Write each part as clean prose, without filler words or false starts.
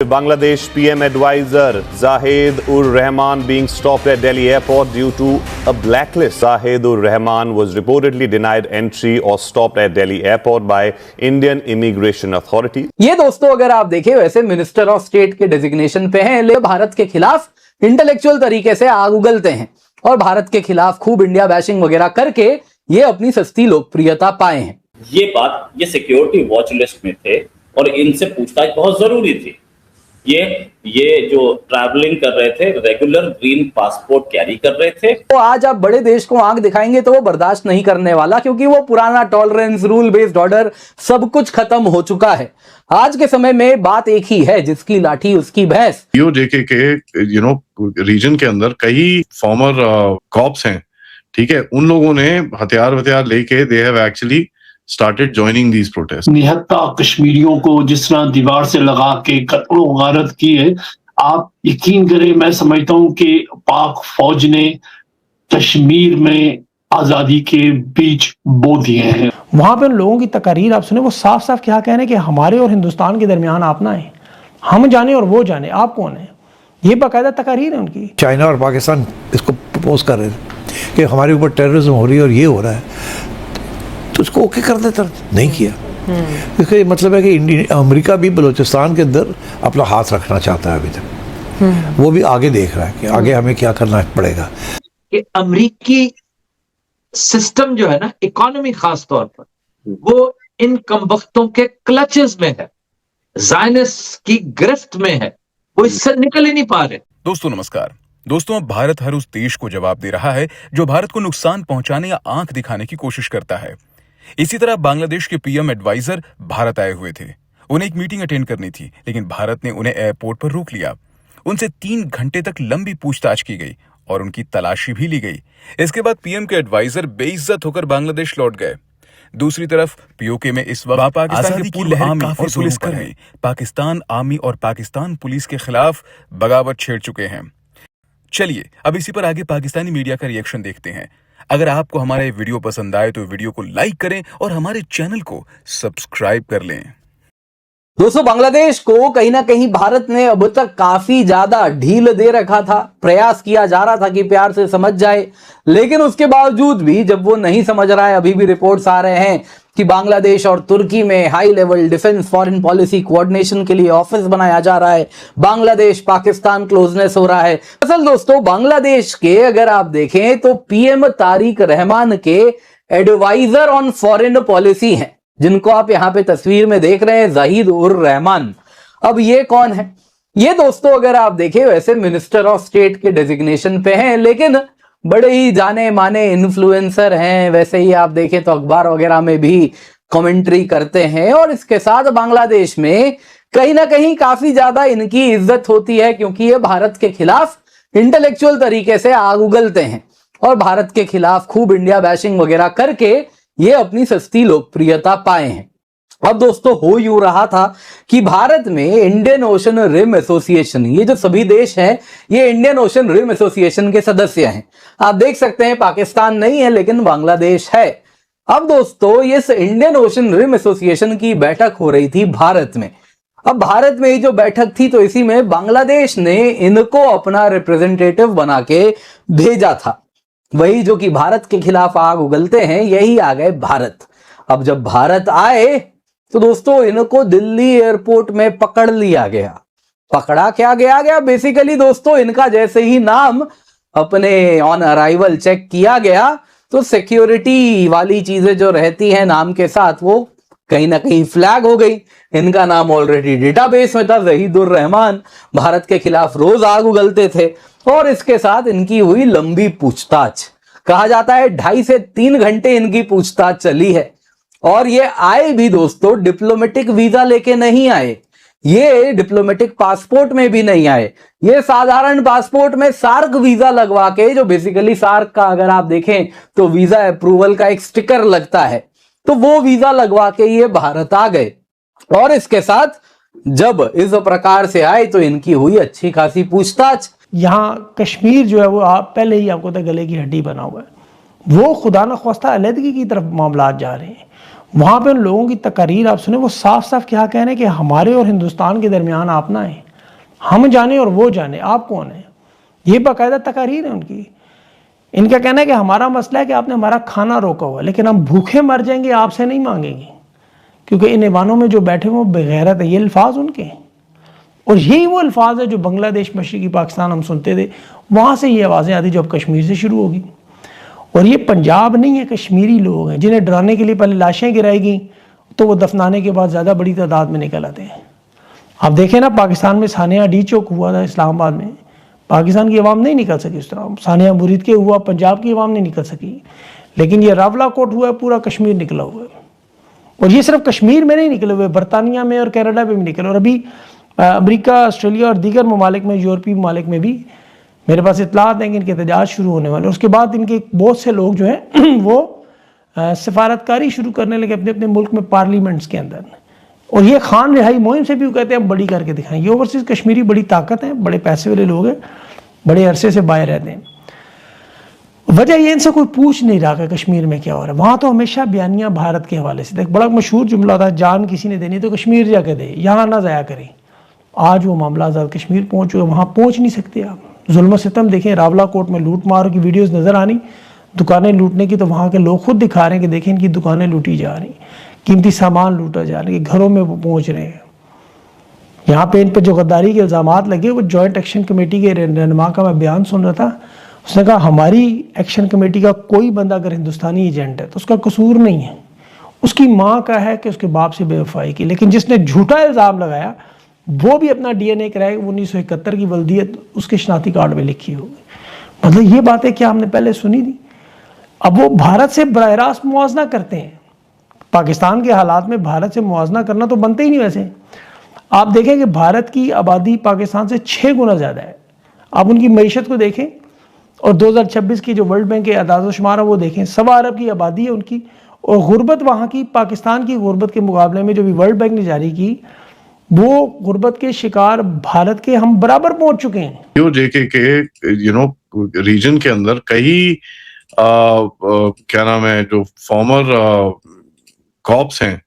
Bangladesh PM advisor Zahid ur Rahman being stopped at Delhi airport due to a blacklist. Zahid ur Rahman was reportedly denied entry or stopped at Delhi airport by Indian immigration authorities. ये दोस्तों अगर आप देखें वैसे minister of state के designation पे हैं, ले भारत के खिलाफ इंटेलेक्चुअल तरीके से आग उगलते हैं और भारत के खिलाफ खूब इंडिया बैशिंग वगैरह करके ये अपनी सस्ती लोकप्रियता पाए हैं। ये सिक्योरिटी वॉच लिस्ट में थे और इनसे पूछताछ बहुत जरूरी थी। ये जो ट्रैवलिंग कर रहे थे, रेगुलर ग्रीन पासपोर्ट कैरी कर रहे थे। तो आज आप बड़े देश को आंख दिखाएंगे तो वो बर्दाश्त नहीं करने वाला, क्योंकि वो पुराना टॉलरेंस, रूल बेस्ड ऑर्डर सब कुछ खत्म हो चुका है। आज के समय में बात एक ही है, जिसकी लाठी उसकी भैंस। डीओजे के रीजन के अंदर कई फॉर्मर कॉप्स हैं, ठीक है, उन लोगों ने हथियार लेके they have actually started joining these protests. निहत्ता कश्मीरियों को जिस तरह दीवार से लगा के कत्लो गारत की है, आप यकीन करें, मैं समझता हूं कि पाक फौज ने कश्मीर में आजादी के बीज बो दिए हैं। वहां पे उन लोगों की तकारीर आप सुने, वो साफ साफ क्या कह रहे हैं कि हमारे और हिंदुस्तान के दरमियान आप ना आए, हम जाने और वो जाने, आप कौन है। ये बाकायदा तकारीर है उनकी। चाइना और पाकिस्तान इसको प्रपोज कर रहे थे कि हमारे ऊपर टेररिज्म हो रही है और ये हो रहा है, तो उसको ओके कर देता, नहीं किया। इसका मतलब है कि अमेरिका भी बलूचिस्तान के अंदर अपना हाथ रखना चाहता है अभी तक। वो भी आगे देख रहा है कि आगे हमें क्या करना पड़ेगा। कि अमेरिकी सिस्टम जो है ना, इकोनॉमी खास तौर पर, वो इन कमबख्तों के क्लचेस में है, ज़ायनिस्ट की गिरफ्त में है, वो इससे निकल ही नहीं पा रहे। दोस्तों नमस्कार। दोस्तों, अब भारत हर उस देश को जवाब दे रहा है जो भारत को नुकसान पहुंचाने या आंख दिखाने की कोशिश करता है। इसी तरह बांग्लादेश के पीएम एडवाइजर भारत आए हुए थे। उन्हें एक मीटिंग अटेंड करनी थी, लेकिन भारत ने उन्हें एयरपोर्ट पर रोक लिया। उनसे 3 घंटे तक लंबी पूछताछ की गई और उनकी तलाशी भी ली गई। इसके बाद पीएम के एडवाइजर बेइज्जत होकर बांग्लादेश लौट गए। दूसरी तरफ पीओके में इस वक्त पाकिस्तान की पूर्व आर्मी और पुलिसकर्मी पाकिस्तान आर्मी और पाकिस्तान पुलिस के खिलाफ बगावत छेड़ चुके हैं। चलिए अब इसी पर आगे पाकिस्तानी मीडिया का रिएक्शन देखते हैं। अगर आपको हमारा ये वीडियो पसंद आए तो वीडियो को लाइक करें और हमारे चैनल को सब्सक्राइब कर लें। दोस्तों, बांग्लादेश को कहीं ना कहीं भारत ने अब तक काफी ज्यादा ढील दे रखा था। प्रयास किया जा रहा था कि प्यार से समझ जाए, लेकिन उसके बावजूद भी जब वो नहीं समझ रहा है, अभी भी रिपोर्ट्स आ रहे हैं कि बांग्लादेश और तुर्की में high level defence foreign policy coordination के लिए ऑफिस बनाया जा रहा है। बांग्लादेश पाकिस्तान क्लोजनेस हो रहा है। असल दोस्तों, बांग्लादेश के अगर आप देखें तो पीएम तारिक रहमान के एडवाइजर ऑन फॉरेन पॉलिसी हैं, जिनको आप यहां पे तस्वीर में देख रहे हैं, ज़ाहिद उर रहमान। अब ये कौन है? ये दोस्तों अगर आप देखें वैसे मिनिस्टर ऑफ स्टेट के डेजिग्नेशन पे हैं, लेकिन बड़े ही जाने माने इन्फ्लुएंसर हैं। वैसे ही आप देखें तो अखबार वगैरह में भी कमेंट्री करते हैं और इसके साथ बांग्लादेश में कहीं ना कहीं काफी ज्यादा इनकी इज्जत होती है, क्योंकि ये भारत के खिलाफ इंटेलेक्चुअल तरीके से आग उगलते हैं और भारत के खिलाफ खूब इंडिया बैशिंग वगैरह करके ये अपनी सस्ती लोकप्रियता पाए हैं। अब दोस्तों, हो यूं रहा था कि भारत में इंडियन ओशन रिम एसोसिएशन, ये जो सभी देश हैं, ये इंडियन ओशन रिम एसोसिएशन के सदस्य हैं। आप देख सकते हैं पाकिस्तान नहीं है लेकिन बांग्लादेश है। अब दोस्तों, इस इंडियन ओशन रिम एसोसिएशन की बैठक हो रही थी भारत में। अब भारत में ये जो बैठक थी तो इसी में बांग्लादेश ने इनको अपना रिप्रेजेंटेटिव बना के भेजा था। वही जो कि भारत के खिलाफ आग उगलते हैं, यही आ गए भारत। अब जब भारत आए तो दोस्तों इनको दिल्ली एयरपोर्ट में पकड़ लिया गया। पकड़ा क्या गया बेसिकली दोस्तों, इनका जैसे ही नाम अपने ऑन अराइवल चेक किया गया तो सिक्योरिटी वाली चीजें जो रहती हैं नाम के साथ, वो कहीं ना कहीं फ्लैग हो गई। इनका नाम ऑलरेडी डेटाबेस में था, ज़हीद उर रहमान भारत के खिलाफ रोज आग उगलते थे और इसके साथ इनकी हुई लंबी पूछताछ। कहा जाता है 2.5 से 3 घंटे इनकी पूछताछ चली है और ये आए भी दोस्तों डिप्लोमेटिक वीजा लेके नहीं आए, ये डिप्लोमेटिक पासपोर्ट में भी नहीं आए, ये साधारण पासपोर्ट में सार्क वीजा लगवा के, जो बेसिकली सार्क का अगर आप देखें तो वीजा अप्रूवल का एक स्टिकर लगता है, तो वो वीजा लगवा के ये भारत आ गए। और इसके साथ जब इस प्रकार से आए तो इनकी हुई अच्छी खासी पूछताछ। यहाँ कश्मीर जो है वो आप पहले ही आपको गले की हड्डी बना हुआ है, वो खुदा न ख्वास्ता अलहदगी की तरफ मामला जा रहे हैं। वहाँ पे उन लोगों की तकारीर आप सुने, वो साफ साफ क्या कह रहे हैं कि हमारे और हिंदुस्तान के दरमियान आप ना आए, हम जाने और वो जाने, आप कौन है? ये बाकायदा तकारीर है उनकी। इनका कहना है कि हमारा मसला है कि आपने हमारा खाना रोका हुआ, लेकिन हम भूखे मर जाएंगे आपसे नहीं मांगेंगे, क्योंकि इन ईवानों में जो बैठे हुए बेगैरत है। ये अल्फाज उनके हैं, और यही वो अल्फाज है जो बांग्लादेश, मशरकी पाकिस्तान हम सुनते थे। वहाँ से ये आवाज़ें आती जो अब कश्मीर से शुरू होगी। और ये पंजाब नहीं है, कश्मीरी लोग हैं जिन्हें डराने के लिए पहले लाशें गिराई गई, तो वो दफनाने के बाद ज़्यादा बड़ी तादाद में निकल आते हैं। आप देखें ना, पाकिस्तान में सानिया डी चौक हुआ था इस्लामाबाद में, पाकिस्तान की आवाम नहीं निकल सकी उस तरह। सानिया मुरीद के हुआ, पंजाब की आवाम नहीं निकल सकी, लेकिन ये रावला कोट हुआ है, पूरा कश्मीर निकला हुआ है। और ये सिर्फ कश्मीर में नहीं निकले हुए, बरतानिया में और कनाडा में भी निकले। और अभी अमेरिका, ऑस्ट्रेलिया और दीगर ममालिक में, यूरोपीय ममालिक में भी मेरे पास इतलात हैं कि इनके एहतजाज शुरू होने वाले। उसके बाद इनके बहुत से लोग जो हैं वो सफारतकारी शुरू करने लगे अपने अपने मुल्क में, पार्लियामेंट्स के अंदर। और ये खान रिहाई मुहिम से भी वो कहते हैं हम बड़ी करके दिखाएं। ये ओवरसीज कश्मीरी बड़ी ताकत है, बड़े पैसे वाले लोग हैं, बड़े अरसे से बाहर रहते हैं। वजह ये इनसे कोई पूछ नहीं रहा कि कश्मीर में क्या हो रहा है। वहाँ तो हमेशा बयानियाँ भारत के हवाले से। एक बड़ा मशहूर जुमला था, जान किसी ने देनी तो कश्मीर जाके दे, यहाँ ना ज़ाया करें। आज वो मामला आज़ाद कश्मीर पहुँच चुका, वहाँ पहुँच नहीं सकते आप। जुल्म सितम देखें, रावला कोट में लूट मार की वीडियोस नज़र आनी, दुकानें लूटने की, तो वहाँ के लोग खुद दिखा रहे हैं कि देखें इनकी दुकानें लूटी जा रही, कीमती सामान लूटा जा रहा है, घरों में वो पहुँच रहे हैं। यहाँ पे इन पर जो गद्दारी के इल्ज़ामात लगे, वो जॉइंट एक्शन कमेटी के रहनुमा का मैं बयान सुन रहा था। उसने कहा हमारी एक्शन कमेटी का कोई बंदा अगर हिंदुस्तानी एजेंट है तो उसका कसूर नहीं है, उसकी माँ का है कि उसके बाप से बेवफाई की। लेकिन जिसने झूठा इल्ज़ाम लगाया वो भी अपना DNA कराएगा, 1971 की वल्दियत उसके शनाख्ती कार्ड में लिखी होगी। मतलब ये बातें क्या हमने पहले सुनी थी? अब वो भारत से बराह रास्त मुआवजा करते हैं। पाकिस्तान के हालात में भारत से मुआवजा करना तो बनते ही नहीं। वैसे आप देखें कि भारत की आबादी पाकिस्तान से 6 गुना ज़्यादा है। आप उनकी मईशत को देखें और 2026 की जो वर्ल्ड बैंक के अदाद शुमार है वो देखें, 1.25 अरब की आबादी है उनकी। और गुर्बत वहाँ की, पाकिस्तान की गुर्बत के मुकाबले में जो भी वर्ल्ड बैंक ने जारी की, वो गुर्बत के शिकार भारत के हम बराबर पहुंच चुके हैं। जेके के रीजन के अंदर कई क्या नाम है, जो फॉर्मर कॉप्स हैं,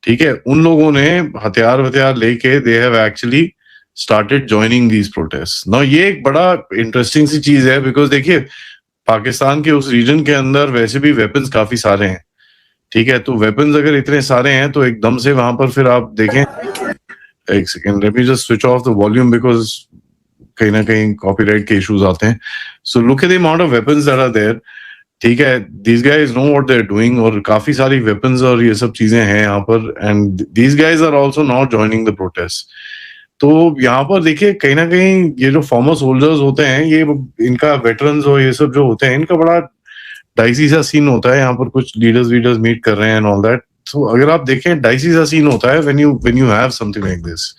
ठीक है, उन लोगों ने हथियार लेके they have actually started joining these protest. ना ये एक बड़ा इंटरेस्टिंग सी चीज है, बिकॉज देखिए पाकिस्तान के उस रीजन के अंदर वैसे भी वेपन्स काफी सारे हैं, ठीक है। तो वेपन्स अगर इतने सारे हैं तो एकदम से वहां पर फिर आप देखें, एक second, let me just switch off the volume because कहीं ना कहीं कॉपीराइट के इश्यूज आते हैं। So look at the amount of weapons that are there, ठीक है। These guys know what they are doing, और काफी सारी वेपन्स और ये सब चीजें हैं यहाँ पर, and these guys are also not joining the protest. तो यहाँ पर देखिए कहीं ना कहीं ये जो फॉर्मर सोल्जर्स होते हैं, ये इनका वेटरन्स और ये सब जो होते हैं, इनका बड़ा डाइसी सा सीन होता है। यहाँ पर कुछ लीडर्स मीट कर रहे हैं एंड ऑल दैट। तो अगर आप देखें डाइसी सा सीन होता है when you have something like this.